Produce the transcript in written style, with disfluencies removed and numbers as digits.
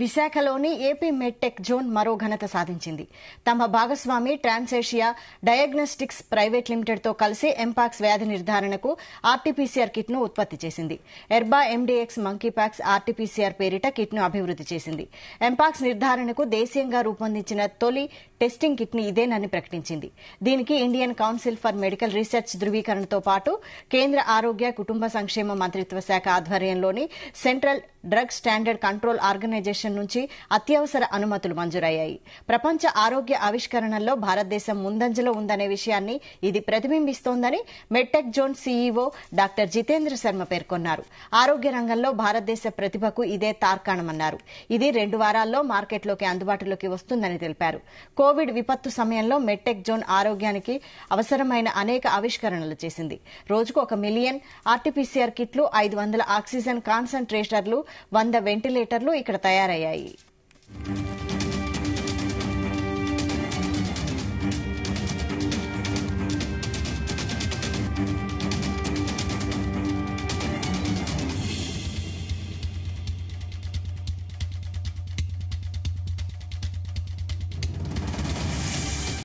విశాఖలోని AP medtech zone మరో ఘనత సాధించింది. తమ భాగస్వామి ట్రాన్సేషియా డయాగ్నోస్టిక్స్ ప్రైవేట్ లిమిటెడ్తో కలిసి ఎంపాక్స్ వ్యాధి నిర్ధారణకు ఆర్టీపీసీఆర్ కిట్ను ఉత్పత్తి చేసింది. ఎర్బా ఎండీఎక్స్ మంకీపాక్స్ ఆర్టీపీసీఆర్ పేరిట కిట్ను అభివృద్ది చేసింది. ఎంపాక్స్ నిర్ధారణకు దేశీయంగా రూపొందించిన తొలి టెస్టింగ్ కిట్ని ఇదేనని ప్రకటించింది. దీనికి Indian council for medical research ధృవీకరణతో పాటు కేంద్ర ఆరోగ్య కుటుంబ సంక్షేమ మంత్రిత్వ శాఖ ఆధ్వర్యంలోని central drug standard control organisation నుంచి అత్యవసర అనుమతులు మంజూరయ్యాయి. ప్రపంచ ఆరోగ్య ఆవిష్కరణల్లో భారతదేశం ముందంజలో ఉందనే విషయాన్ని ఇది ప్రతిబింబిస్తోందని Medtech zone CEO doctor Jitendra Sharma పేర్కొన్నారు. ఆరోగ్య రంగంలో భారతదేశ ప్రతిభకు ఇదే తార్కాణమన్నారు. ఇది 2 వారాల్లో మార్కెట్లోకి అందుబాటులోకి వస్తుందని తెలిపారు. కోవిడ్ విపత్తు సమయంలో మెడ్టెక్ జోన్ ఆరోగ్యానికి అవసరమైన అనేక ఆవిష్కరణలు చేసింది. రోజుకు 1 మిలియన్ ఆర్టీపీసీఆర్ కిట్లు, 500 ఆక్సిజన్ కాన్సంట్రేటర్లు, 100 వెంటిలేటర్లు ఇక్కడ తయారయ్యాయి.